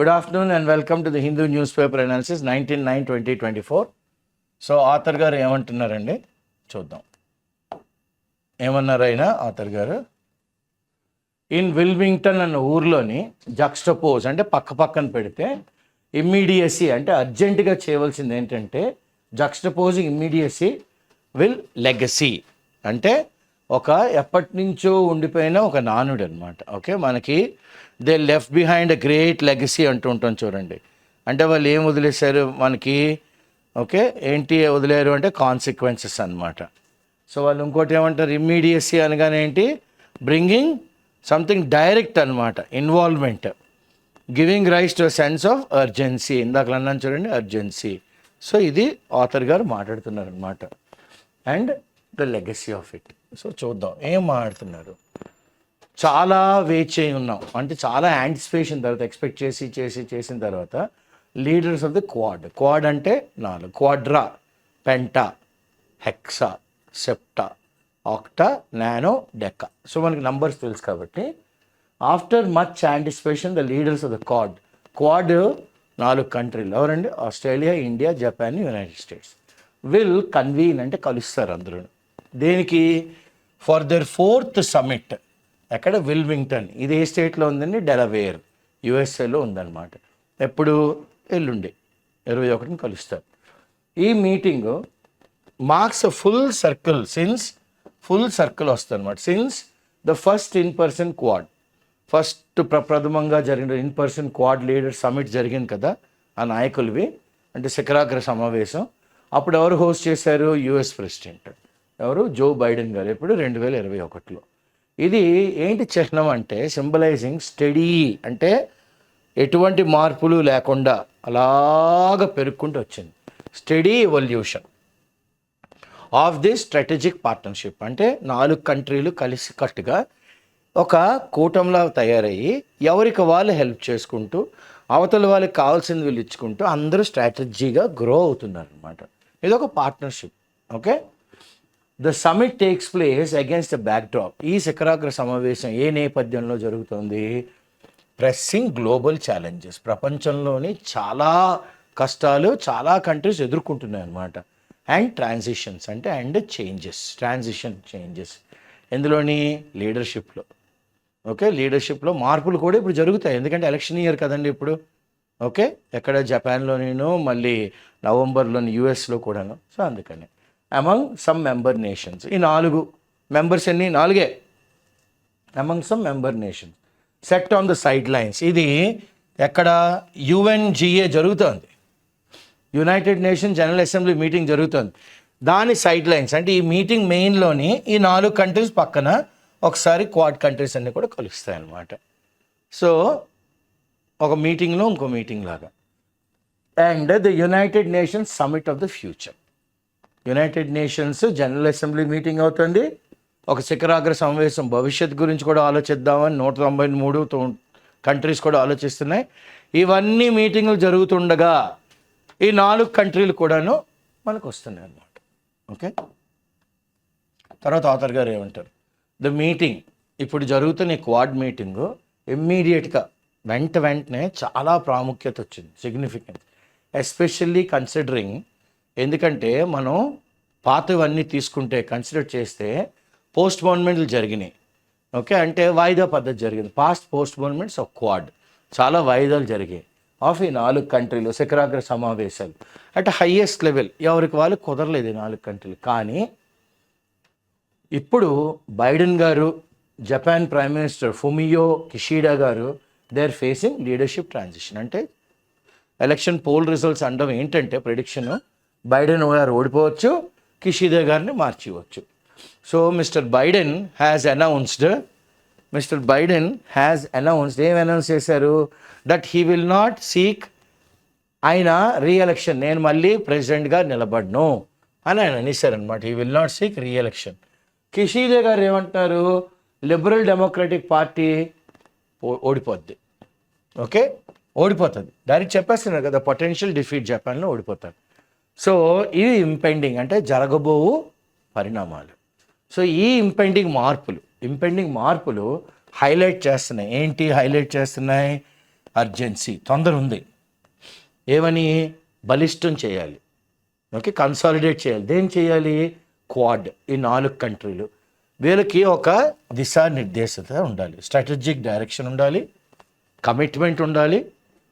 Good afternoon and welcome to the Hindu newspaper analysis 19/9/2024. So author గారు ఏమంటున్నారండి చూద్దాం. ఏమన్నారు ఆయన ఆథర్ గారు? ఇన్ విల్మింగ్టన్ అన్న ఊర్లోని జక్స్టపోజ్ అంటే పక్కన పెడితే ఇమ్మీడియసీ అంటే అర్జెంటుగా చేయవలసింది ఏంటంటే జక్స్టపోజింగ్ ఇమ్మీడియసీ విల్ లెగసీ అంటే ఒక ఎప్పటి నుంచో ఉండిపోయిన ఒక నానుడు అనమాట. ఓకే, మనకి they left behind a great legacy అంటూ ఉంటాం చూడండి. అంటే వాళ్ళు ఏం వదిలేశారు మనకి? ఓకే, ఏంటి వదిలేరు అంటే కాన్సిక్వెన్సెస్ అనమాట. సో వాళ్ళు ఇంకోటి ఏమంటారు, ఇమ్మీడియసీ అనగానే ఏంటి? బ్రింగింగ్ సంథింగ్ డైరెక్ట్ అనమాట, involvement, giving rise to sense of urgency. ఇందాక అన్నాను చూడండి, అర్జెన్సీ. సో ఇది ఆథర్ గారు మాట్లాడుతున్నారు అనమాట. And the legacy of it. So చూద్దాం ఏం మాట్లాడుతున్నారు. చాలా వెయిట్ చేయి ఉన్నాం అంటే చాలా యాంటిసిపేషన్ తర్వాత ఎక్స్పెక్ట్ చేసిన తర్వాత లీడర్స్ ఆఫ్ ది క్వాడ్ అంటే 4, quadra, penta, hexa, septa, octa, nano, deca. So మనకి నంబర్స్ తెలుసు కాబట్టి after much anticipation the leaders of the Quad 4 కంట్రీలు ఎవరండి? Australia, India, Japan, United States will convene అంటే కలుస్తారు అందరూ. దేనికి? For the 4th summit. ఎక్కడ? విల్మింగ్టన్. ఇది ఏ స్టేట్లో ఉందండి? డెలవేర్, యుఎస్ఏలో ఉందన్నమాట. ఎప్పుడు? ఎల్లుండి 21ని కలుస్తారు. ఈ మీటింగు మార్క్స్ ఫుల్ సర్కిల్ వస్తుంది అనమాట. Since the first in-person quad, first ప్రథమంగా జరిగిన ఇన్-పర్సన్ క్వాడ్ లీడర్ సమ్మిట్ జరిగింది కదా ఆ నాయకులవి, అంటే శిఖరాగ్ర సమావేశం. అప్పుడు ఎవరు హోస్ట్ చేశారు? యుఎస్ ప్రెసిడెంట్ ఎవరు? జో బైడెన్ గారు. ఎప్పుడు? 2021లో. ఇది ఏంటి చిహ్నం అంటే సింబలైజింగ్ స్టడీ, అంటే ఎటువంటి మార్పులు లేకుండా అలాగ పెరుక్కుంటూ వచ్చింది. Study evolution of this strategic partnership అంటే 4 కంట్రీలు కలిసి కట్టుగా ఒక కూటంలా తయారయ్యి ఎవరికి వాళ్ళు హెల్ప్ చేసుకుంటూ అవతల వాళ్ళకి కావాల్సింది వీళ్ళు ఇచ్చుకుంటూ అందరూ స్ట్రాటజీగా గ్రో అవుతున్నారు అనమాట. ఇది ఒక partnership. Okay, the summit takes place against the backdrop. ఈ శిఖరాగ్ర సమావేశం ఏ నేపథ్యంలో జరుగుతుంది? Pressing global challenges. ప్రపంచంలోని చాలా కష్టాలు చాలా కంట్రీస్ ఎదుర్కొంటున్నాయి అన్నమాట. అండ్ ట్రాన్సిషన్స్ అంటే ట్రాన్సిషన్ చేంజెస్ ఎందులోని? లీడర్షిప్లో. ఓకే, లీడర్షిప్లో మార్పులు కూడా ఇప్పుడు జరుగుతాయి. ఎందుకంటే ఎలక్షన్ ఇయర్ కదండి ఇప్పుడు. ఓకే, ఎక్కడ? జపాన్లోనేను, మళ్ళీ నవంబర్లోని యుఎస్లో కూడాను. సో అందుకని అమంగ్ సమ్ మెంబర్ నేషన్స్. ఈ 4 మెంబర్స్ ఎన్ని? 4 among some member nations set on the side lines. ఇది ఎక్కడ? యుఎన్జిఏ జరుగుతుంది, United nation general assembly meeting జరుగుతుంది. దాని సైడ్ లైన్స్ అంటే ఈ మీటింగ్ మెయిన్లోని ఈ 4 కంట్రీస్ పక్కన ఒకసారి క్వాడ్ కంట్రీస్ అన్నీ కూడా కలుస్తాయి అన్నమాట. సో ఒక మీటింగ్లో ఇంకో మీటింగ్ లాగా. And the United nations summit of the future. United nations general assembly meeting అవుతుంది, ఒక శిఖరాగ్ర సమావేశం భవిష్యత్ గురించి కూడా ఆలోచిద్దామని 193 కంట్రీస్ కూడా ఆలోచిస్తున్నాయి. ఇవన్నీ మీటింగులు జరుగుతుండగా ఈ 4 కంట్రీలు కూడాను మనకు వస్తున్నాయి అన్నమాట. ఓకే, తర్వాత ఆథర్ గారు ఏమంటారు? ద మీటింగ్ ఇప్పుడు జరుగుతున్న ఈ క్వాడ్ మీటింగు ఇమ్మీడియట్గా వెంటనే చాలా ప్రాముఖ్యత వచ్చింది, సిగ్నిఫికెన్స్, ఎస్పెషల్లీ కన్సిడరింగ్. ఎందుకంటే మనం పాతవన్నీ తీసుకుంటే కన్సిడర్ చేస్తే పోస్ట్పోన్మెంట్లు జరిగినాయి. ఓకే, అంటే వాయిదా పద్ధతి జరిగింది. పోస్ట్పోన్మెంట్స్ ఆఫ్ క్వాడ్ చాలా వాయిదాలు జరిగాయి ఆఫ్ ఈ 4 కంట్రీలు శిఖరాగ్ర సమావేశాలు. అంటే హయ్యెస్ట్ లెవెల్ ఎవరికి వాళ్ళు కుదరలేదు ఈ 4 కంట్రీలు. కానీ ఇప్పుడు బైడెన్ గారు, Japan prime minister Fumio Kishida గారు they are facing leadership transition. అంటే ఎలక్షన్ పోల్ రిజల్ట్స్ అనడం ఏంటంటే ప్రెడిక్షన్, బైడెన్ గారు ఓడిపోవచ్చు, కిషిదా గారిని మార్చివచ్చు. So mister Biden has announced ఏం అనౌన్స్ చేశారు? That he will not seek, ఆయన రీఎలక్షన్, నేను మళ్ళీ ప్రెసిడెంట్గా నిలబడను అని ఆయన అనేసారనమాట. He will not seek reelection. Kishida గారు ఏమంటున్నారు? లిబరల్ డెమోక్రటిక్ పార్టీ ఓడిపోద్ది. ఓకే, ఓడిపోతుంది. డైరెక్ట్ చెప్పేస్తున్నారు కదా, పొటెన్షియల్ డిఫీట్, జపాన్లో ఓడిపోతారు. సో ఇది ఇంపెండింగ్ అంటే జరగబోవు పరిణామాలు. సో ఈ ఇంపెండింగ్ మార్పులు హైలైట్ చేస్తున్నాయి. ఏంటి హైలైట్ చేస్తున్నాయి? అర్జెన్సీ, తొందర ఉంది. ఏమని? బలిష్టం చేయాలి, ఓకే, కన్సాలిడేట్ చేయాలి. దేం చేయాలి? క్వాడ్, ఈ 4 కంట్రీలు. వీళ్ళకి ఒక దిశానిర్దేశత ఉండాలి, స్ట్రాటజిక్ డైరెక్షన్ ఉండాలి, కమిట్మెంట్ ఉండాలి.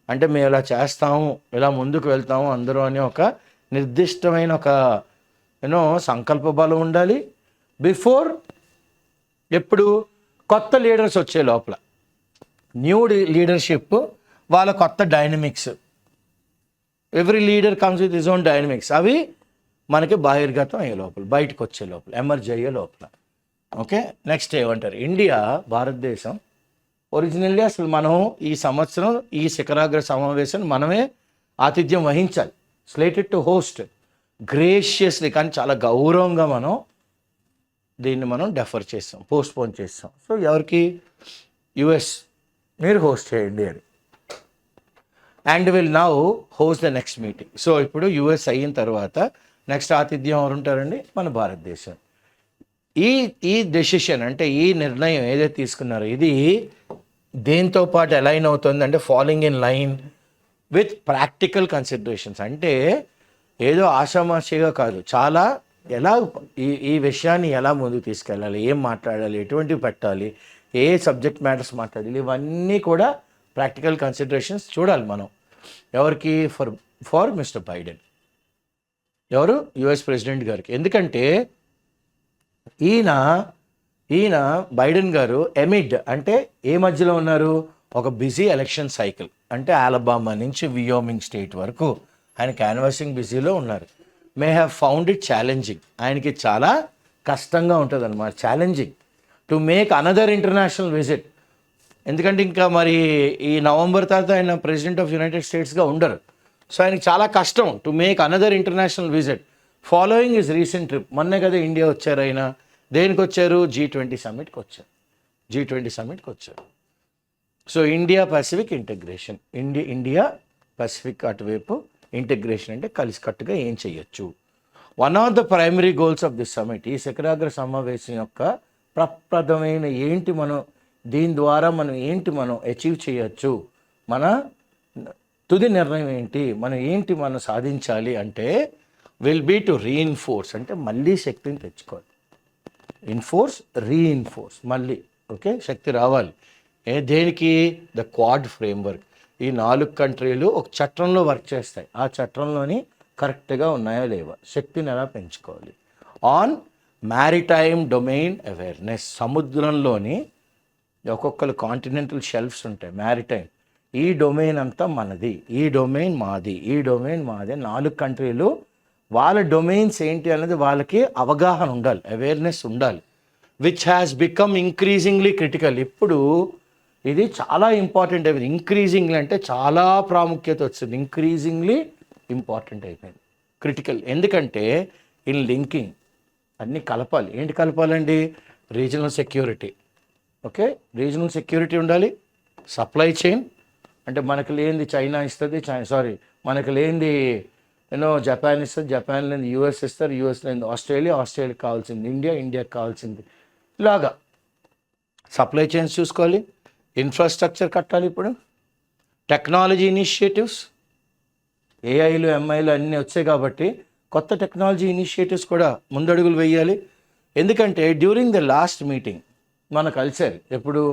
అంటే మేము ఇలా చేస్తాము, ఇలా ముందుకు వెళ్తాము అందరూ అని ఒక నిర్దిష్టమైన ఒక సంకల్ప బలం ఉండాలి. బిఫోర్ ఎప్పుడు కొత్త లీడర్స్ వచ్చే లోపల, న్యూ లీడర్షిప్, వాళ్ళ కొత్త dynamics, every leader comes with his own dynamics, అవి మనకి బహిర్గతం అయ్యే లోపల, బయటకు వచ్చే లోపల, ఎమర్జ్ అయ్యే లోపల. ఓకే, నెక్స్ట్ ఏమంటారు? ఇండియా, భారతదేశం ఒరిజినల్లీ అసలు మనం ఈ సంవత్సరం ఈ శిఖరాగ్ర సమావేశం మనమే ఆతిథ్యం వహించాలి, స్లేటెడ్ టు హోస్ట్ గ్రేషియస్లీ. కానీ చాలా గౌరవంగా మనం దీన్ని మనం డెఫర్ చేస్తాం, పోస్ట్పోన్ చేస్తాం. సో ఎవరికి? యుఎస్, మీరు హోస్ట్ చేయండి అని. And will now host the next meeting. So ఇప్పుడు యుఎస్ అయిన తర్వాత నెక్స్ట్ ఆతిథ్యం ఎవరు ఉంటారండి? మన భారతదేశం. ఈ డెసిషన్ అంటే ఈ నిర్ణయం ఏదైతే తీసుకున్నారో ఇది దేంతో పాటు అలైన్ అవుతుంది అంటే following in line with practical considerations. అంటే ఏదో ఆషామాషిగా కాదు, చాలా ఎలా ఈ విషయాన్ని ఎలా ముందుకు తీసుకెళ్ళాలి, ఏం మాట్లాడాలి, ఎటువంటివి పెట్టాలి, ఏ సబ్జెక్ట్ మ్యాటర్స్ మాట్లాడాలి, ఇవన్నీ కూడా ప్రాక్టికల్ కన్సిడరేషన్స్ చూడాలి మనం. ఎవరికి? For mister Biden. ఎవరు? యుఎస్ ప్రెసిడెంట్ గారికి. ఎందుకంటే ఈయన బైడెన్ గారు ఎమిడ్ అంటే ఏ మధ్యలో ఉన్నారు? ఒక బిజీ ఎలక్షన్ సైకిల్. అంటే ఆలబామా నుంచి వియోమింగ్ స్టేట్ వరకు ఆయన క్యాన్వాసింగ్ బిజీలో ఉన్నారు. May have found it challenging, ఆయనకి చాలా కష్టంగా ఉంటుంది అన్నమాట, challenging to make another international visit. ఎందుకంటే ఇంకా మరి ఈ నవంబర్ తర్వాత ఆయన ప్రెసిడెంట్ ఆఫ్ యునైటెడ్ స్టేట్స్గా ఉండరు. సో ఆయనకి చాలా కష్టం to make another international visit following his recent trip. మొన్నే కదా ఇండియా వచ్చారు ఆయన. దేనికి వచ్చారు? G20 సమ్మిట్కి వచ్చారు. G20 సమ్మిట్కి వచ్చారు. So India Pacific integration, India Pacific అటువైపు ఇంటిగ్రేషన్ అంటే కలిసికట్టుగా ఏం చేయొచ్చు. One of the primary goals of this summit, ఈ శిఖరాగ్ర సమావేశం యొక్క ప్రప్రదమైన ఏంటి, మనం దీని ద్వారా మనం అచీవ్ చేయొచ్చు, మన తుది నిర్ణయం ఏంటి, మనం సాధించాలి అంటే విల్ బీ టు రీఇన్ఫోర్స్, అంటే మళ్ళీ శక్తిని తెచ్చుకోవాలి. రీఇన్ఫోర్స్ మళ్ళీ, ఓకే, శక్తి రావాలి. దేనికి? The quad framework. ఈ 4 కంట్రీలు ఒక చట్టంలో వర్క్ చేస్తాయి, ఆ చట్టంలోని కరెక్ట్గా ఉన్నాయా లేవా, శక్తిని ఎలా పెంచుకోవాలి. ఆన్ మ్యారిటైమ్ డొమైన్ అవేర్నెస్, సముద్రంలోని ఒక్కొక్కరు కాంటినెంటల్ షెల్ఫ్స్ ఉంటాయి, మ్యారిటైమ్, ఈ డొమైన్ అంతా మనది, ఈ డొమైన్ మాది, ఈ డొమైన్ మాది. 4 కంట్రీలు వాళ్ళ డొమైన్స్ ఏంటి అనేది వాళ్ళకి అవగాహన ఉండాలి, అవేర్నెస్ ఉండాలి. Which has become increasingly critical. ఇప్పుడు ఇది చాలా ఇంపార్టెంట్ అయిపోయింది. ఇంక్రీజింగ్లీ అంటే చాలా ప్రాముఖ్యత వచ్చింది, ఇంక్రీజింగ్లీ ఇంపార్టెంట్ అయిపోయింది, క్రిటికల్. ఎందుకంటే ఇన్ లింకింగ్ అన్నీ కలపాలి. ఏంటి కలపాలండి? Regional security, okay, regional security ఉండాలి. సప్లై చైన్ అంటే మనకు లేనిది చైనా ఇస్తుంది, మనకు లేనిది జపాన్ ఇస్తుంది, జపాన్ లేని యూఎస్ ఇస్తారు, యూఎస్ లేని ఆస్ట్రేలియాకి కావాల్సింది ఇండియాకి కావాల్సింది. ఇలాగా సప్లై చైన్స్ చూసుకోవాలి, ఇన్ఫ్రాస్ట్రక్చర్ కట్టాలి. ఇప్పుడు టెక్నాలజీ ఇనిషియేటివ్స్, ఏఐలు ఎంఐలు అన్నీ వచ్చాయి కాబట్టి కొత్త టెక్నాలజీ ఇనిషియేటివ్స్ కూడా ముందడుగులు వేయాలి. ఎందుకంటే డ్యూరింగ్ ద లాస్ట్ మీటింగ్ మన కలిసారు, ఎప్పుడు?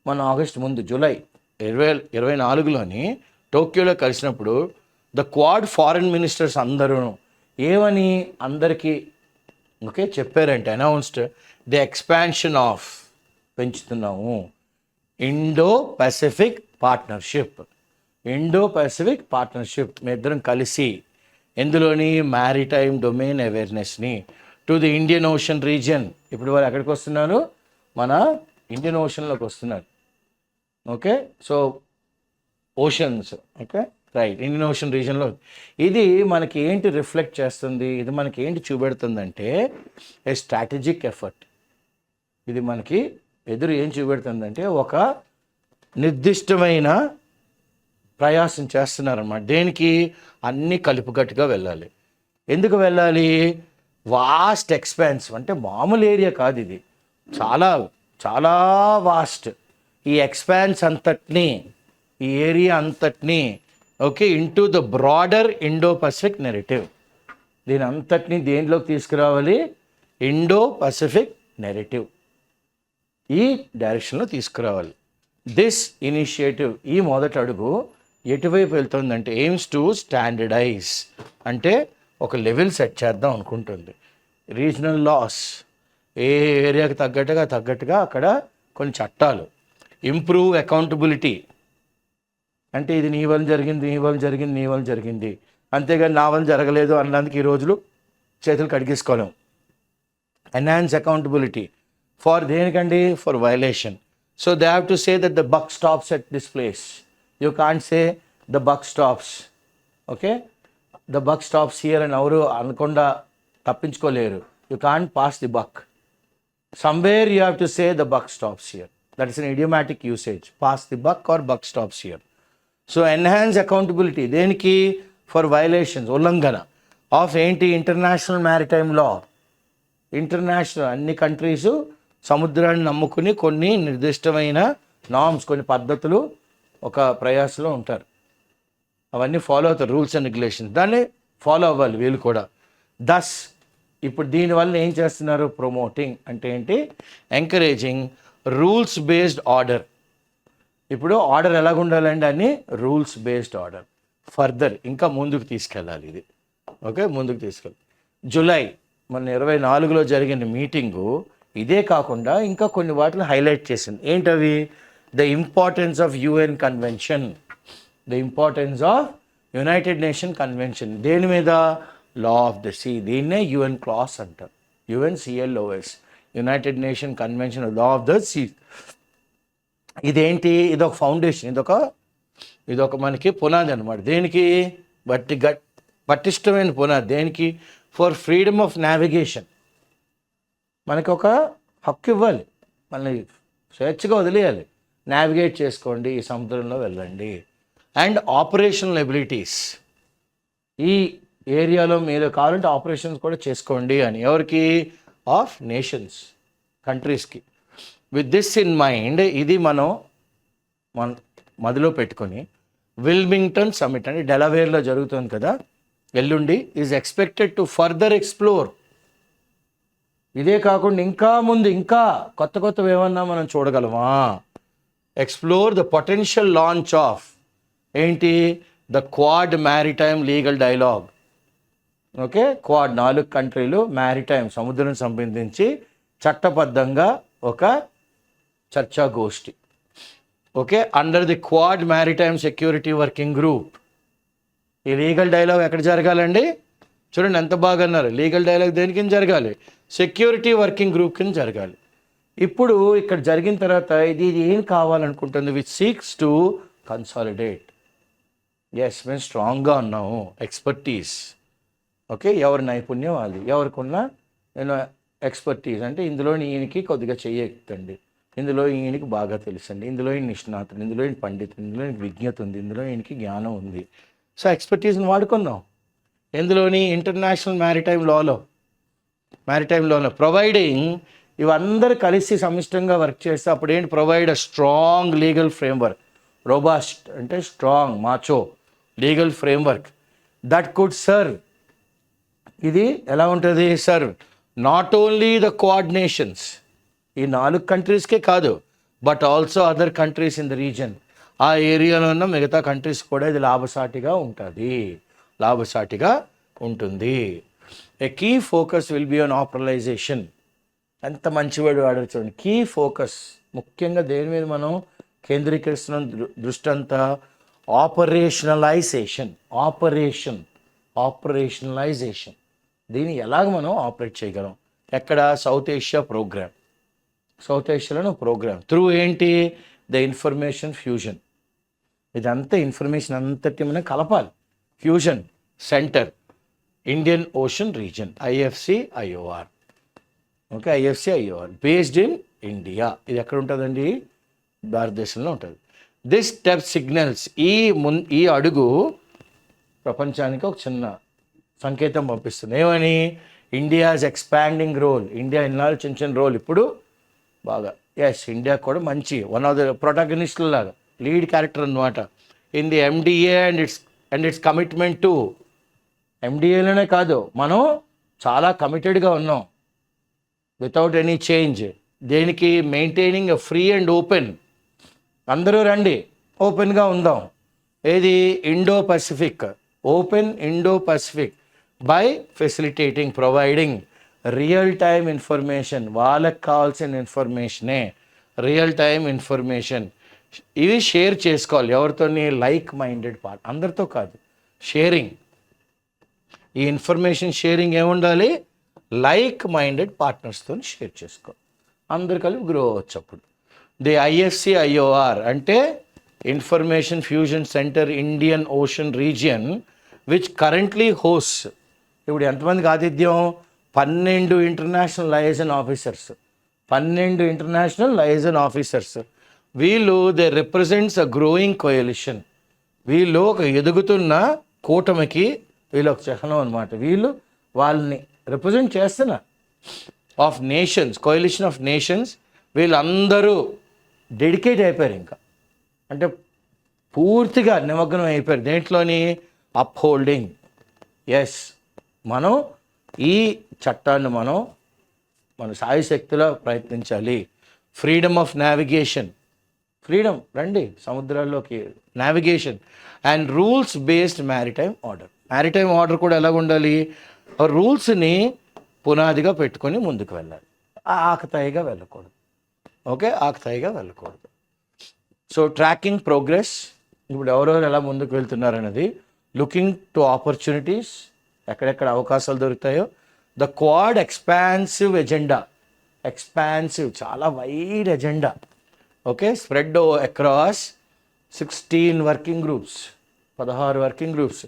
మన ఆగస్ట్ ముందు జూలై 2024లోని టోక్యోలో కలిసినప్పుడు ద క్వాడ్ ఫారెన్ మినిస్టర్స్ అందరూ ఏమని అందరికీ ఓకే చెప్పారంటే అనౌన్స్డ్ ది ఎక్స్పాన్షన్ ఆఫ్, పెంచుతున్నాము ఇండో పసిఫిక్ పార్ట్నర్షిప్. మీ ఇద్దరం కలిసి ఎందులోని మ్యారిటైమ్ డొమైన్ అవేర్నెస్ని to the Indian ocean region. ఇప్పుడు వాళ్ళు ఎక్కడికి వస్తున్నారు? మన ఇండియన్ ఓషన్లోకి వస్తున్నారు. Okay, so oceans, okay, right, Indian Ocean రీజన్లో. ఇది మనకి ఏంటి రిఫ్లెక్ట్ చేస్తుంది, ఇది మనకి ఏంటి చూపెడుతుందంటే ఏ స్ట్రాటజిక్ ఎఫర్ట్. ఇది మనకి ఎదురు ఏం చూపెడుతుందంటే ఒక నిర్దిష్టమైన ప్రయాసం చేస్తున్నారన్నమాట. దేనికి? అన్నీ కలుపుకట్టుగా వెళ్ళాలి. ఎందుకు వెళ్ళాలి? వాస్ట్ ఎక్స్పాన్సివ్, అంటే మామూలు ఏరియా కాదు ఇది, చాలా చాలా వాస్ట్. ఈ ఎక్స్పాన్స్ అంతటినీ ఈ ఏరియా అంతటినీ okay into the broader Indo Pacific narrative. దీని అంతటినీ దేంట్లోకి తీసుకురావాలి? ఇండో పసిఫిక్ నెరేటివ్, ఈ డైరెక్షన్లో తీసుకురావాలి. దిస్ ఇనిషియేటివ్, ఈ మొదటి అడుగు ఎటువైపు వెళ్తుందంటే ఎయిమ్స్ టు స్టాండర్డైజ్, అంటే ఒక లెవెల్ సెట్ చేద్దాం అనుకుంటుంది. రీజనల్ లాస్, ఏ ఏరియాకి తగ్గట్టుగా అక్కడ కొన్ని చట్టాలు. ఇంప్రూవ్ అకౌంటబిలిటీ, అంటే ఇది నీ వల్ల జరిగింది, అంతేగాని నా వల్ల జరగలేదు అన్నందుకు ఈ రోజులు చేతులు కడిగేసుకోలేం. ఎన్హాన్స్ అకౌంటబిలిటీ ఫర్ దేనికండి? For violation. So they have to say that the buck stops at this place. You can't say the buck stops, okay, the buck stops here అని ఎవరు అనకుండా తప్పించుకోలేరు. You can't pass the buck. Somewhere you have to say the buck stops here. That is an idiomatic usage. Pass the buck or buck stops here. So enhance accountability. దేనికి? For violations, ఉల్లంఘన of ఏంటి? International maritime లా. International అన్ని countries సముద్రాన్ని నమ్ముకుని కొన్ని నిర్దిష్టమైన norms, కొన్ని పద్ధతులు ఒక ప్రయాసలో ఉంటారు. అవన్నీ ఫాలో అవుతారు, రూల్స్ అండ్ రెగ్యులేషన్స్. దాన్ని ఫాలో అవ్వాలి వీళ్ళు కూడా. దస్ ఇప్పుడు దీనివల్ల ఏం చేస్తున్నారు? ప్రమోటింగ్ అంటే ఏంటి? Encouraging rules based order. ఇప్పుడు ఆర్డర్ ఎలాగ ఉండాలండి? అని రూల్స్ బేస్డ్ ఆర్డర్. ఫర్దర్ ఇంకా ముందుకు తీసుకెళ్ళాలి ఇది, ఓకే, ముందుకు తీసుకెళ్ళాలి. జూలై మన 24లో జరిగిన మీటింగు ఇదే కాకుండా ఇంకా కొన్ని వాటిని హైలైట్ చేసింది. ఏంటవి? The importance of UN convention, the importance of united nation convention. దేని మీద? Law of the sea. దీన్నే యుఎన్ క్లాస్ అంటారు, UNCLOS, united nation convention law of the sea. ఇదేంటి? ఇదొక ఫౌండేషన్, ఇదొక మనకి పునాది అనమాట. దేనికి? పటిష్టమైన పునాది. దేనికి? For freedom of navigation. మనకి ఒక హక్కు ఇవ్వాలి, మనల్ని స్వేచ్ఛగా వదిలేయాలి, నావిగేట్ చేసుకోండి, ఈ సముద్రంలో వెళ్ళండి. అండ్ ఆపరేషనల్ ఎబిలిటీస్, ఈ ఏరియాలో మీరు కావాలంటే ఆపరేషన్స్ కూడా చేసుకోండి అని. ఎవరికి? ఆఫ్ నేషన్స్, కంట్రీస్కి. విత్ దిస్ ఇన్ మైండ్, ఇది మన మదిలో పెట్టుకొని విల్మింగ్టన్ సమ్మిట్ అంటే డెలవేర్లో జరుగుతుంది కదా ఎల్లుండి, is expected to further explore. ఇదే కాకుండా ఇంకా ముందు ఇంకా కొత్తవి ఏమన్నా మనం చూడగలమా? Explore the potential launch of ఏంటి? The quad maritime legal dialogue. Okay, quad 4 కంట్రీలు మ్యారిటైమ్ సముద్రం సంబంధించి చట్టబద్ధంగా ఒక చర్చాగోష్ఠి. Okay, under the quad maritime security working group. ఈ లీగల్ డైలాగ్ ఎక్కడ జరగాలండి? చూడండి ఎంత బాగా అన్నారు. లీగల్ డైలాగ్ దేని కింద జరగాలి? సెక్యూరిటీ వర్కింగ్ గ్రూప్ కింద జరగాలి. ఇప్పుడు ఇక్కడ జరిగిన తర్వాత ఇది ఏం కావాలనుకుంటుంది? Which seeks to consolidate. Yes, మేము స్ట్రాంగ్గా ఉన్నాము, ఎక్స్పర్టీస్. ఓకే, ఎవరి నైపుణ్యం అది, ఎవరికి ఉన్న ఎక్స్పర్టీస్ అంటే ఇందులో ఈయనకి కొద్దిగా చెయ్యకండి, ఇందులో ఈయనకి బాగా తెలుసండి, ఇందులో ఈయన నిష్ణాతుడు, ఇందులో ఈయన పండితుడు, ఇందులో ఈయనకి విజ్ఞత ఉంది, ఇందులో ఈయనకి జ్ఞానం ఉంది. సో ఎక్స్పర్టీస్ని వాడుకుందాం. ఎందులోని? ఇంటర్నేషనల్ మ్యారిటైమ్ లాలో ప్రొవైడింగ్. ఇవందరూ కలిసి సమిష్టంగా వర్క్ చేస్తే అప్పుడు ఏంటి? Provide a strong legal framework. Robust అంటే strong, macho legal framework that could serve. ఇది ఎలా ఉంటుంది? Serve not only the coordinations, ఈ 4 కంట్రీస్కే కాదు, but also other countries in the region. ఆ ఏరియాలో ఉన్న మిగతా కంట్రీస్ కూడా ఇది లాభసాటిగా ఉంటుంది. A key focus will be on operationalization. ఎంత మంచివాడు వాడు చూడండి. కీ ఫోకస్ ముఖ్యంగా దేని మీద మనం కేంద్రీకరిస్తున్న దృష్టి అంతా? ఆపరేషనలైజేషన్. దీన్ని ఎలాగ మనం ఆపరేట్ చేయగలం? ఎక్కడ? సౌత్ ఏషియాలో ప్రోగ్రామ్ త్రూ ఏంటి? The information fusion. ఇదంతా ఇన్ఫర్మేషన్ అంతటి మనం కలపాలి. Fusion center Indian ocean reason, IFC/IOR. Okay, IFC/IOR based in India. ఇది ఎక్కడ ఉంటుందండి? భారతదేశంలో ఉంటుంది. దిస్ స్టెప్ సిగ్నల్స్, ఈ అడుగు ప్రపంచానికి ఒక చిన్న సంకేతం పంపిస్తుంది. ఏమని? India's expanding role. ఇండియా ఇన్నాళ్ళు చిన్న రోల్ ఇప్పుడు బాగా. ఎస్, ఇండియా కూడా మంచి వన్ ఆఫ్ ద ప్రొటాగనిస్టుల లాగా లీడ్ క్యారెక్టర్ అనమాట in the MDA and its commitment to ఎండిఏలోనే కాదు, మనం చాలా కమిటెడ్గా ఉన్నాం వితౌట్ ఎనీ చేంజ్. దేనికి? Maintaining free and open. అందరూ రండి, ఓపెన్గా ఉందాం. ఏది? Indo Pacific, open Indo Pacific by facilitating, providing real time information. వాళ్ళకి కావాల్సిన ఇన్ఫర్మేషనే రియల్ టైమ్ ఇన్ఫర్మేషన్. ఇవి షేర్ చేసుకోవాలి. ఎవరితోని? లైక్ మైండెడ్ పార్ట్, అందరితో కాదు, షేరింగ్. ఈ ఇన్ఫర్మేషన్ షేరింగ్ ఏముండాలి? లైక్ మైండెడ్ పార్ట్నర్స్తో షేర్ చేసుకో, అందరు కలిపి గ్రో అవ్వచ్చు. అప్పుడు ది IFC-IOR అంటే information fusion center Indian ocean region which currently host. ఇప్పుడు ఎంతమందికి ఆతిథ్యం? 12 international liaison officers. 12 international liaison officers. వీళ్ళు they represents a growing coalition. వీళ్ళు ఒక ఎదుగుతున్న కూటమికి వీళ్ళు ఒక చిహ్నం అనమాట. వీళ్ళు వాళ్ళని రిప్రజెంట్ చేస్తున్నారు. Of nations, coalition of nations. వీళ్ళందరూ డెడికేట్ అయిపోయారు, ఇంకా అంటే పూర్తిగా నిమగ్నం అయిపోయారు దేంట్లోని? అప్హోల్డింగ్. ఎస్, మనం ఈ చట్టాన్ని మన సాయశక్తిలో ప్రయత్నించాలి. ఫ్రీడమ్ ఆఫ్ నావిగేషన్, ఫ్రీడమ్, రండి సముద్రాల్లోకి, navigation and rules based maritime order. Maritime order కూడా ఎలా ఉండాలి? రూల్స్ని పునాదిగా పెట్టుకొని ముందుకు వెళ్ళాలి, ఆకతాయిగా వెళ్ళకూడదు. ఓకే, ఆకతాయిగా వెళ్ళకూడదు. సో ట్రాకింగ్ ప్రోగ్రెస్, ఇప్పుడు ఎవరెవరు ఎలా ముందుకు వెళ్తున్నారనేది. లుకింగ్ టు ఆపర్చునిటీస్, ఎక్కడెక్కడ అవకాశాలు దొరుకుతాయో. The quad expansive agenda, expansive చాలా wide agenda. Okay, spread across 16 working groups, 16 working groups.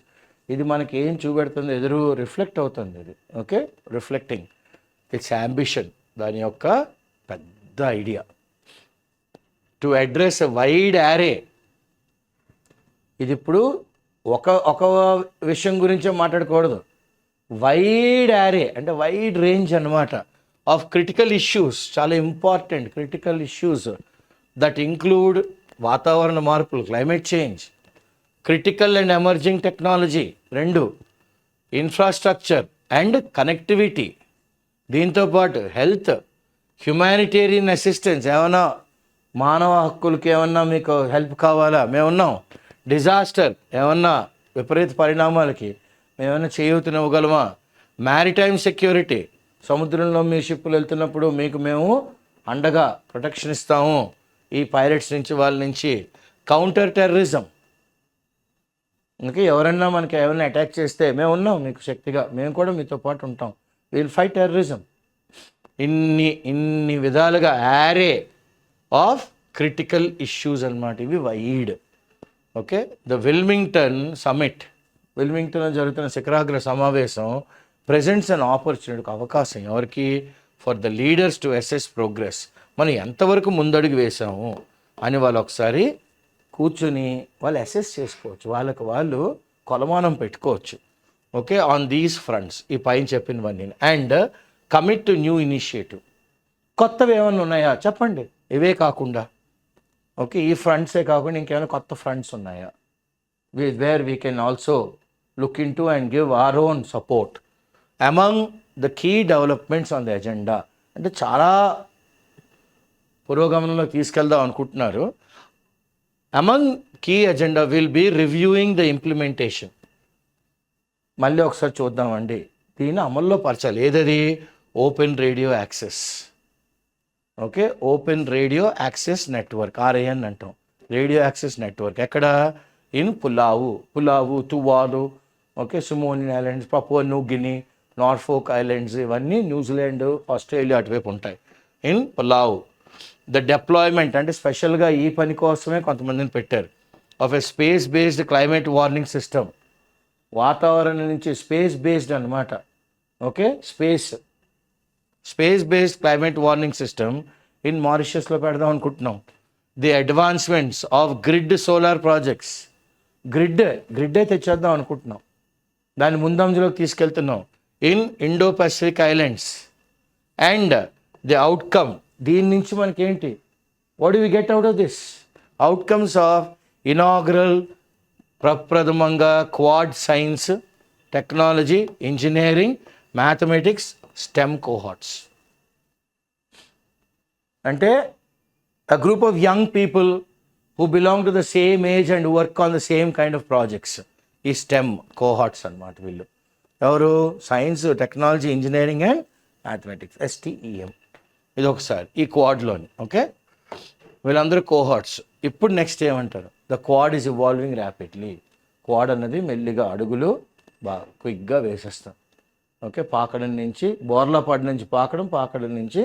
ఇది మనకి ఏం చూపెడుతుంది? ఎదురు రిఫ్లెక్ట్ అవుతుంది ఇది. ఓకే, రిఫ్లెక్టింగ్ ఇట్స్ అంబిషన్, దాని యొక్క పెద్ద idea. To address a wide array. ఇది ఇప్పుడు ఒక విషయం గురించే మాట్లాడకూడదు. వైడ్ యారే అంటే వైడ్ రేంజ్ అన్నమాట ఆఫ్ క్రిటికల్ ఇష్యూస్, చాలా important critical issues that include వాతావరణ మార్పులు, climate change, critical and emerging technology 2, infrastructure and connectivity, దీంతోపాటు హెల్త్, హ్యుమానిటేరియన్ అసిస్టెన్స్. ఏమన్నా మానవ హక్కులకి ఏమన్నా మీకు హెల్ప్ కావాలా? మేమున్నాం. డిజాస్టర్, ఏమన్నా విపరీత పరిణామాలకి మేమన్నా చేయూతనివ్వగలమా? మ్యారిటైమ్ సెక్యూరిటీ, సముద్రంలో మీ షిప్పులు వెళ్తున్నప్పుడు మీకు మేము అండగా ప్రొటెక్షన్ ఇస్తాము ఈ పైరట్స్ నుంచి, వాళ్ళ నుంచి. కౌంటర్ టెర్రరిజం, ఇంకా ఎవరన్నా మనకి ఏమైనా అటాక్ చేస్తే మేము ఉన్నాం మీకు శక్తిగా, మేము కూడా మీతో పాటు ఉంటాం. Will fight terrorism. ఇన్ని విధాలుగా యారే ఆఫ్ క్రిటికల్ ఇష్యూస్ అన్నమాట ఇవి, wide. Okay, the Wilmington summit, విల్మింగ్టన్లో జరుగుతున్న శిఖరాగ్ర సమావేశం ప్రెజెంట్స్ అండ్ ఆపర్చునిటీ, అవకాశం ఎవరికి? For the leaders to assess progress. మనం ఎంతవరకు ముందడుగు వేసాము అని వాళ్ళు ఒకసారి కూర్చొని వాళ్ళు అసెస్ చేసుకోవచ్చు, వాళ్ళకు వాళ్ళు కొలమానం పెట్టుకోవచ్చు. ఓకే, ఆన్ దీస్ ఫ్రంట్స్, ఈ పైన చెప్పినవన్నీ. And commit to new initiative. కొత్తవి ఏమైనా ఉన్నాయా చెప్పండి, ఇవే కాకుండా. ఓకే, ఈ ఫ్రంట్సే కాకుండా ఇంకేమైనా కొత్త ఫ్రంట్స్ ఉన్నాయా? Where we can also look in to and give our own support among the key developments on the agenda. అంటే చాలా పురోగమనంలో తీసుకెళ్దాం అనుకుంటున్నారు. Among key agenda will be reviewing the implementation. మళ్ళీ ఒకసారి చూద్దామండి, దీన్ని అమల్లో పరచాలి. ఏదది? Open radio access. Okay, open radio access network, RAN అంటాం. రేడియో యాక్సెస్ నెట్వర్క్ ఎక్కడ? In Palau, Tuvalu, okay, Solomon Islands, Papua New Guinea, Norfolk Islands, ఇవన్నీ న్యూజిలాండ్, ఆస్ట్రేలియా అటువైపు ఉంటాయి. In pulao. ద డిప్లాయ్మెంట్ అంటే స్పెషల్గా ఈ పని కోసమే కొంతమందిని పెట్టారు. Of a space based climate warning system. వాతావరణం నుంచి స్పేస్ బేస్డ్ అనమాట. Okay, space based climate warning system in మారిషస్లో పెడదాం అనుకుంటున్నాం. The advancements of grid solar projects. గ్రిడ్డే తెచ్చేద్దాం అనుకుంటున్నాం, దాన్ని ముందంజలోకి తీసుకెళ్తున్నాం. In Indo Pacific islands. And the outcome, దీని నుంచి మనకేంటి? What do we get out of this? Outcomes of inaugural ప్రప్రథమంగా quad science, technology, engineering, mathematics, STEM cohorts. అంటే a group of young people who belong to the same age and work on the same kind of projects. ఈ stem కోహార్ట్స్ అన్నమాట వీళ్ళు. ఎవరు? Science, technology, engineering and mathematics, STEM. ఇది ఒకసారి ఈ క్వాడ్లోని. Okay, వీళ్ళందరూ కోహార్ట్స్. ఇప్పుడు నెక్స్ట్ ఏమంటారు? The quad is evolving rapidly. Quad అన్నది మెల్లిగా అడుగులు బాగా క్విక్గా వేసేస్తాం. ఓకే, పాకడం నుంచి బోర్లాపాడు నుంచి పాకడం నుంచి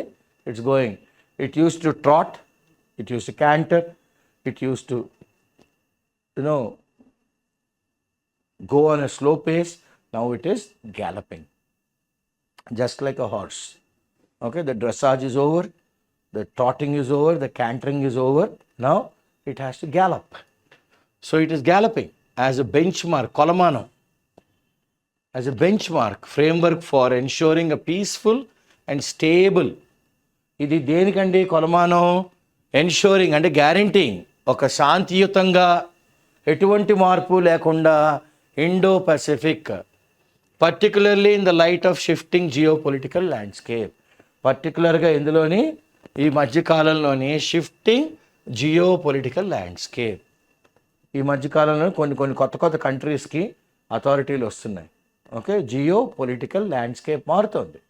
it's going. It used to trot, it used to canter, it used to, go on a slow pace. Now it is galloping, just like a horse. Okay, the dressage is over, the trotting is over, the cantering is over. Now it has to gallop. So it is galloping as a benchmark, Kolamano, as a benchmark framework for ensuring a peaceful and stable. ఇది దేనికండి కొలమానం? Ensuring అంటే guaranteeing, ఒక శాంతియుతంగా ఎటువంటి మార్పు లేకుండా Indo Pacific, particularly in the light of shifting geo political landscape. పర్టికులర్గా ఇందులోని ఈ మధ్యకాలంలోని షిఫ్టింగ్ జియో పొలిటికల్ ల్యాండ్స్కేప్. ఈ మధ్యకాలంలో కొన్ని కొత్త కంట్రీస్కి అథారిటీలు వస్తున్నాయి. ఓకే, జియో పొలిటికల్ ల్యాండ్స్కేప్ మారుతుంది.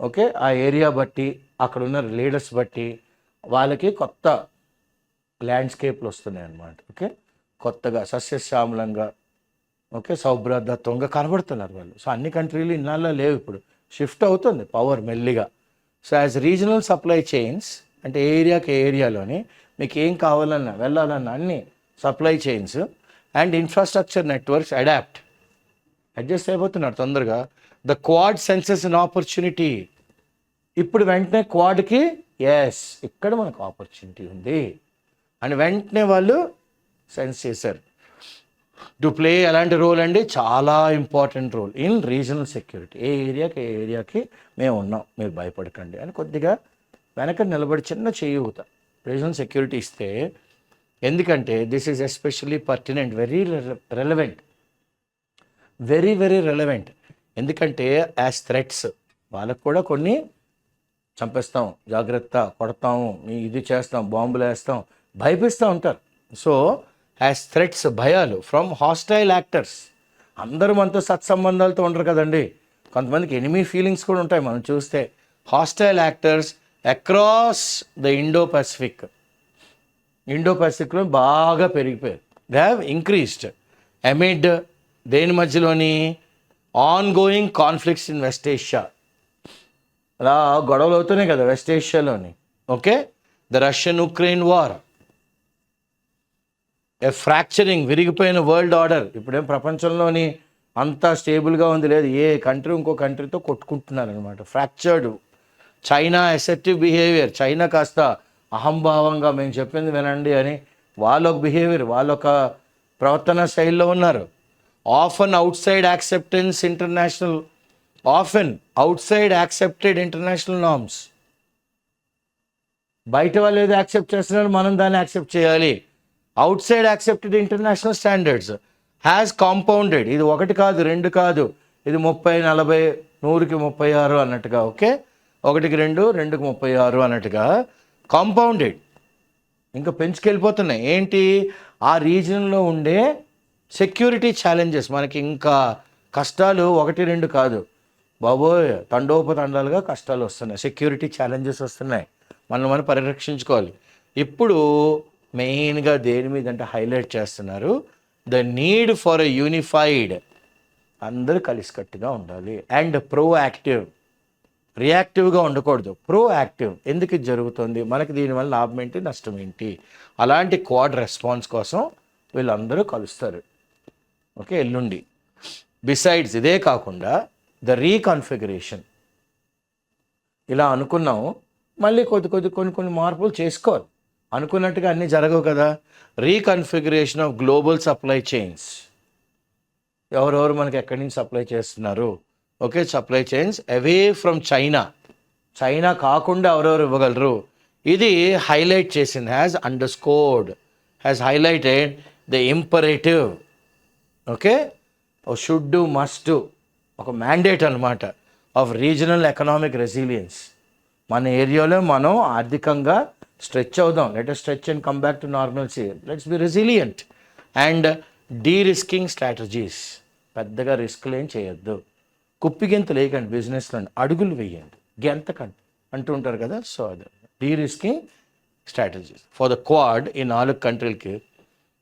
ఓకే, ఆ ఏరియా బట్టి, అక్కడ ఉన్న లీడర్స్ బట్టి వాళ్ళకి కొత్త ల్యాండ్స్కేప్లు వస్తున్నాయి అన్నమాట. ఓకే, కొత్తగా సస్యశ్యామలంగా, ఓకే, సౌభ్రతత్వంగా కనబడుతున్నారు వాళ్ళు. సో అన్ని కంట్రీలు ఇన్నాళ్ళ లేవు, ఇప్పుడు షిఫ్ట్ అవుతుంది పవర్ మెల్లిగా. So as regional supply chains అంటే ఏరియాలోని మీకు ఏం కావాలన్నా వెళ్ళాలన్నా అన్ని supply chains and infrastructure networks adjust అయిపోతున్నారు తొందరగా. The Quad senses an opportunity. ఇప్పుడు వెంటనే క్వాడ్కి ఇక్కడ మనకు ఆపర్చునిటీ ఉంది అని వెంటనే వాళ్ళు సెన్స్ చేశారు. టు ప్లే ఎలాంటి రోల్ అండి? చాలా important role in regional security. ఏ ఏరియాకి మేము ఉన్నాం, మీరు భయపడకండి అని కొద్దిగా వెనక నిలబడి చిన్న చేయూత రీజనల్ సెక్యూరిటీ ఇస్తే. ఎందుకంటే this is especially pertinent, very relevant. ఎందుకంటే యాజ్ థ్రెట్స్ వాళ్ళకు కూడా కొన్ని చంపేస్తాం, జాగ్రత్త, కొడతాము, ఇది చేస్తాం, బాంబులు వేస్తాం, భయపిస్తూ ఉంటారు. సో యాజ్ థ్రెట్స్, భయాలు ఫ్రమ్ హాస్టైల్ యాక్టర్స్. అందరూ మనతో సత్సంబంధాలతో ఉండరు కదండి, కొంతమందికి ఎనిమీ ఫీలింగ్స్ కూడా ఉంటాయి. మనం చూస్తే hostile actors across the Indo పసిఫిక్లో బాగా పెరిగిపోయారు. దే హ్యావ్ ఇంక్రీస్డ్ అమిడ్ దేని మధ్యలోని ongoing conflicts in West Asia. అలా గొడవలు అవుతున్నాయి కదా వెస్ట్ ఏషియాలోని. Okay, the Russian Ukraine war, a fracturing, విరిగిపోయిన వరల్డ్ ఆర్డర్. ఇప్పుడేం ప్రపంచంలోని అంతా స్టేబుల్గా ఉంది లేదు, ఏ కంట్రీ ఇంకో కంట్రీతో కొట్టుకుంటున్నారు అనమాట. ఫ్రాక్చర్డ్. చైనా అసెప్టివ్ బిహేవియర్, చైనా కాస్త అహంభావంగా మేము చెప్పింది వినండి అని వాళ్ళొక బిహేవియర్, వాళ్ళొక ప్రవర్తన శైలిలో ఉన్నారు. often outside accepted international norms. బయట వాళ్ళు ఏదో యాక్సెప్ట్ చేస్తున్నారు, మనం దాన్ని యాక్సెప్ట్ చేయాలి. Outside accepted international standards has compounded. ఇది 1 కాదు 2 కాదు, ఇది 30, 40, 100కి 36 అన్నట్టుగా. ఓకే, 1కి 2, 2కి 36 అన్నట్టుగా కాంపౌండెడ్, ఇంకా పెంచుకెళ్ళిపోతున్నాయి. ఏంటి? ఆ రీజన్లో ఉండే సెక్యూరిటీ ఛాలెంజెస్. మనకి ఇంకా కష్టాలు 1, 2 కాదు బాబోయ్, తండోపతండాలుగా కష్టాలు వస్తున్నాయి, సెక్యూరిటీ ఛాలెంజెస్ వస్తున్నాయి, మనం పరిరక్షించుకోవాలి. ఇప్పుడు మెయిన్గా దేని మీద అంటే హైలైట్ చేస్తున్నారు, the need for a unified, అందరూ కలిసికట్టుగా ఉండాలి. అండ్ ప్రోయాక్టివ్, రియాక్టివ్గా ఉండకూడదు, ప్రోయాక్టివ్. ఎందుకు ఇది జరుగుతుంది, మనకి దీనివల్ల లాభం ఏంటి, నష్టం ఏంటి, అలాంటి క్వాడ్ రెస్పాన్స్ కోసం వీళ్ళందరూ కలుస్తారు. ఓకే, ఎల్లుండి. బిసైడ్స్ ఇదే కాకుండా ద రీకన్ఫిగరేషన్, ఇలా అనుకున్నాము, మళ్ళీ కొన్ని మార్పులు చేసుకోవాలి. అనుకున్నట్టుగా అన్నీ జరగవు కదా. రీకన్ఫిగరేషన్ ఆఫ్ గ్లోబల్ సప్లై చైన్స్, ఎవరెవరు మనకి ఎక్కడి నుంచి సప్లై చేస్తున్నారు. Okay, supply chains away from China కాకుండా ఎవరెవరు ఇవ్వగలరు, ఇది హైలైట్ చేసింది. Has underscored has highlighted the imperative, okay, or should do, must do, ఒక మ్యాండేట్ అనమాట ఆఫ్ రీజనల్ ఎకనామిక్ రెసిలియన్స్. మన ఏరియాలో మనం ఆర్థికంగా స్ట్రెచ్ అవుదాం, let stretch and come back to normalcy, let's be resilient. And derisking strategies, పెద్దగా రిస్క్లు ఏం చేయొద్దు, కుప్పిగెంతలు వేయకండి బిజినెస్లో, అడుగులు వేయండి, గెంతకండి అంటూ ఉంటారు కదా. సో అది డీరిస్కింగ్ స్ట్రాటజీస్ ఫర్ ద క్వాడ్ ఈ 4 కంట్రీలకి.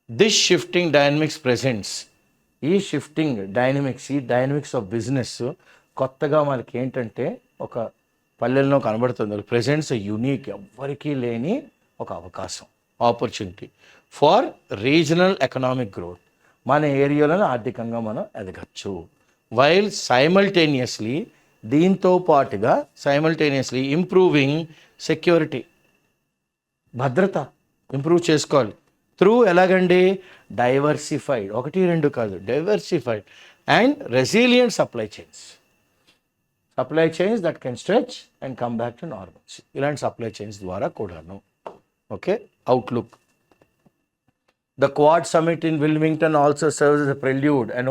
దిస్ షిఫ్టింగ్ డైనమిక్స్ ప్రెజెంట్స్, ఈ షిఫ్టింగ్ డైనమిక్స్, ఈ డైనమిక్స్ ఆఫ్ బిజినెస్ కొత్తగా మనకి ఏంటంటే ఒక పల్లెల్లో కనబడుతుంది. ప్రెజెంట్స్ యూనిక్, ఎవ్వరికీ లేని ఒక అవకాశం, opportunity for regional economic growth. మన ఏరియాలో ఆర్థికంగా మనం ఎదగచ్చు. వైల్ సైమల్టేనియస్లీ, దీంతో పాటుగా సైమల్టేనియస్లీ ఇంప్రూవింగ్ సెక్యూరిటీ, భద్రత ఇంప్రూవ్ చేసుకోవాలి. త్రూ ఎలాగండి, డైవర్సిఫైడ్, 1 2 కాదు, diversified and resilient supply chains that can stretch and come back to normalcy. ఇలాంటి సప్లై చైన్స్ ద్వారా కూడాను. Okay, outlook. The quad summit in Wilmington also serves as a prelude and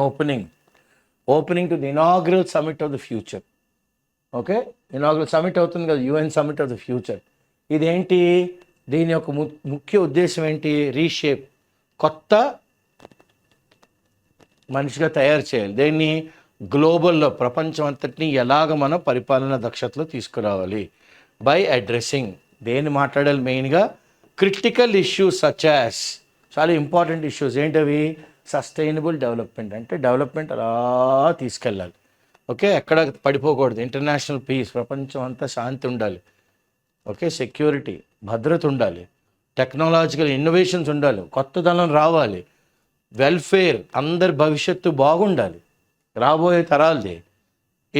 opening to the inaugural summit of the future. Okay, inaugural summit అవుతుంది కదా, UN summit of the future. ఇదేంటి, దీని యొక్క ముఖ్య ఉద్దేశం ఏంటి, రీషేప్, కొత్త మనిషిగా తయారు చేయాలి. దీన్ని గ్లోబల్లో ప్రపంచం అంతటినీ ఎలాగ మనం పరిపాలన దక్షతలో తీసుకురావాలి. బై అడ్రస్సింగ్, దేన్ని మాట్లాడాలి మెయిన్గా, క్రిటికల్ ఇష్యూస్ సచ్ యాజ్, చాలా ఇంపార్టెంట్ ఇష్యూస్ ఏంటవి, సస్టైనబుల్ డెవలప్మెంట్, అంటే డెవలప్మెంట్ అలా తీసుకెళ్ళాలి. ఓకే, ఎక్కడ పడిపోకూడదు. ఇంటర్నేషనల్ పీస్, ప్రపంచం అంతా శాంతి ఉండాలి. ఓకే, సెక్యూరిటీ, భద్రత ఉండాలి. టెక్నాలజికల్ ఇన్నోవేషన్స్ ఉండాలి, కొత్తదనం రావాలి. వెల్ఫేర్, అందరి భవిష్యత్తు బాగుండాలి, రాబోయే తరాలది.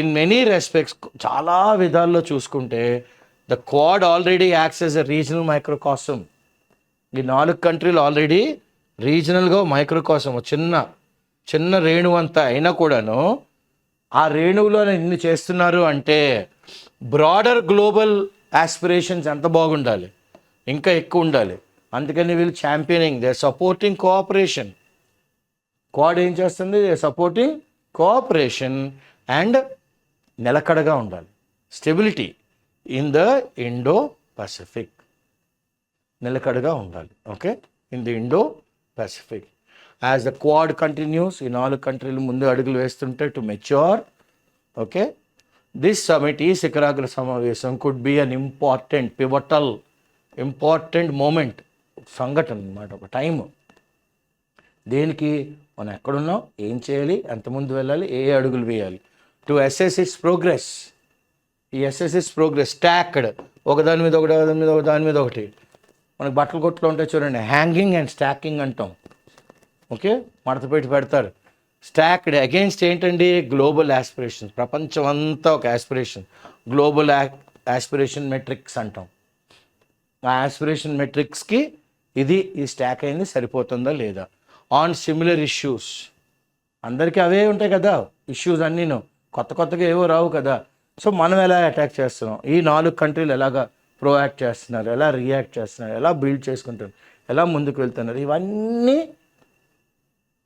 ఇన్ మెనీ రెస్పెక్ట్స్, చాలా విధాల్లో చూసుకుంటే the quad already acts as a regional microcosm. ఈ 4 కంట్రీలు ఆల్రెడీ రీజనల్గా మైక్రోకాసం, చిన్న రేణువు అంతా అయినా కూడాను ఆ రేణువులో ఇన్ని చేస్తున్నారు అంటే బ్రాడర్ గ్లోబల్ ఆస్పిరేషన్స్ ఎంత బాగుండాలి, ఇంకా ఎక్కువ ఉండాలి. అందుకని వీళ్ళు championing, they supporting cooperation. Quad ఏం చేస్తుంది, దే సపోర్టింగ్ కోఆపరేషన్ అండ్ నిలకడగా ఉండాలి, stability in the Indo Pacific, నిలకడగా ఉండాలి. Okay, in the Indo Pacific. As the Quad continues, ఈ 4 కంట్రీలు ముందు అడుగులు వేస్తుంటే to mature. Okay, this summit, ఈ శిఖరాగ్ర సమావేశం could be an important pivotal, important moment, సంఘటన అన్నమాట, ఒక టైము. దేనికి, మనం ఎక్కడున్నాం, ఏం చేయాలి, ఎంతమంది వెళ్ళాలి, ఏ అడుగులు వేయాలి. టు అసెస్ ఇట్స్ ప్రోగ్రెస్, ఈ ఎస్ఎస్ఎస్ ప్రోగ్రెస్ స్టాక్డ్, ఒకదాని మీద ఒకటి, ఒకదాని మీద ఒకటి. మనకి బట్టల కొట్లో ఉంటాయి చూడండి, హ్యాంగింగ్ అండ్ స్టాకింగ్ అంటాం. ఓకే, మడత పెట్టి పెడతారు. స్టాక్డ్ అగెయిన్స్ట్ ఏంటండి, గ్లోబల్ ఆస్పిరేషన్స్, ప్రపంచం అంతా ఒక ఆస్పిరేషన్, గ్లోబల్ ఆస్పిరేషన్ మెట్రిక్స్ అంటాం. ఆ ఆస్పిరేషన్ మెట్రిక్స్కి ఇది ఈ స్టాక్ అయింది సరిపోతుందా లేదా. ఆన్ సిమిలర్ ఇష్యూస్, అందరికీ అవే ఉంటాయి కదా ఇష్యూస్ అన్నీను, కొత్తగా ఏవో రావు కదా. సో మనం ఎలా అటాక్ చేస్తున్నాం, ఈ 4 కంట్రీలు ఎలాగా ప్రోయాక్ట్ చేస్తున్నారు, ఎలా రియాక్ట్ చేస్తున్నారు, ఎలా బిల్డ్ చేసుకుంటున్నారు, ఎలా ముందుకు వెళ్తున్నారు, ఇవన్నీ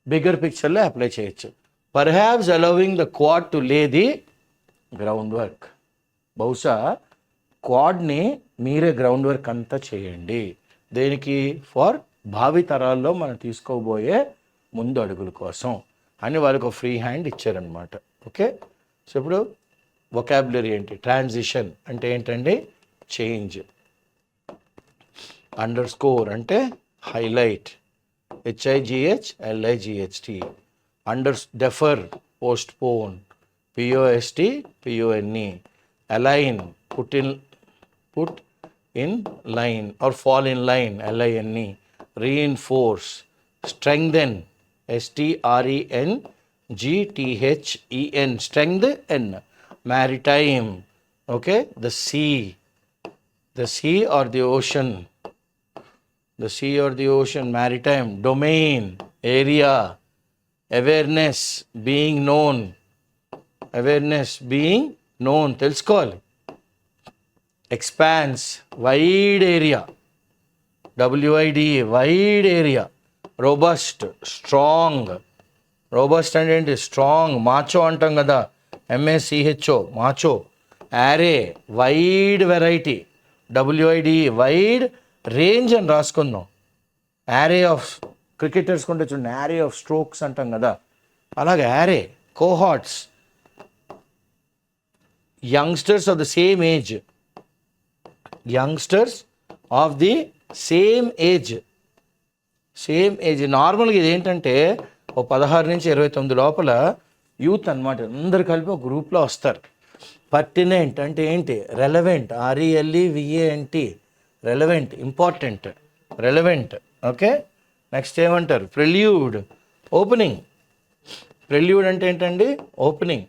బిగ్గర్ పిక్చర్లో అప్లై చేయొచ్చు. Perhaps allowing the quad to లే ది గ్రౌండ్ వర్క్, బహుశా క్వాడ్ని మీరే గ్రౌండ్ వర్క్ అంతా చేయండి. దేనికి, ఫర్ భావి తరాల్లో మనం తీసుకోబోయే ముందు అడుగుల కోసం అని వాళ్ళకి ఒక ఫ్రీ హ్యాండ్ ఇచ్చారనమాట. ఓకే, సో ఇప్పుడు వొకాబులరీ ఏంటి, ట్రాన్సిషన్ అంటే ఏంటండి, చేంజ్. అండర్ స్కోర్ అంటే highlight, HIGHLIGHT. Under defer, postpone, POSTPONE. Align, put in line or fall in line, LINE. Reinforce, strengthen, STRENGTHEN, strengthen. Maritime, okay, the sea or the ocean, maritime. Domain, area. Awareness, being known, తెలుసుకోవాలి. Expanse, wide area, WIDE, wide area. Robust, strong. Robust అంటే ఏంటి? Strong. Macho అంటాం కదా, MACHO, macho. Array, wide variety. WIDE, wide range అని రాసుకుందాం. యారే of cricketers కొంటే చూడండి, యారే of strokes అంటాం కదా, అలాగే array. Cohorts, youngsters of the same age. Youngsters of the same age. Same age. నార్మల్గా ఇది ఏంటంటే ఓ 16 నుంచి 29 లోపల యూత్ అనమాట. అందరు కలిపి ఒక గ్రూప్లో వస్తారు. పర్టినెంట్ అంటే ఏంటి? Relevant. RELEVANT. Relevant, important, relevant. Okay. Next ఏమంటారు? ప్రెల్యూడ్, ఓపెనింగ్. ప్రెల్యూడ్ అంటే ఏంటండి? Opening.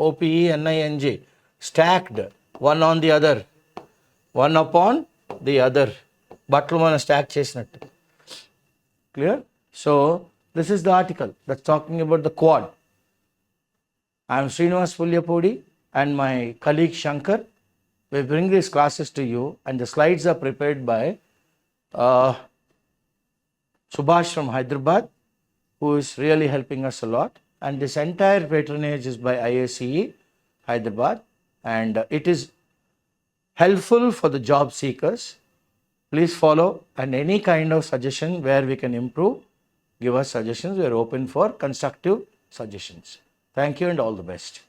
OPENING. Stacked, one on the other, one upon the other. బట్టలు మనం స్టాక్ చేసినట్టు. Clear? So this is the article that's talking about the quad. I am Srinivas Pulyapudi and my colleague Shankar. We bring these classes to you, and the slides are prepared by Subhash from Hyderabad, who is really helping us a lot. And this entire patronage is by IACE Hyderabad, and it is helpful for the job seekers. Please follow, and any kind of suggestion where we can improve, give us suggestions. We are open for constructive suggestions. Thank you and all the best.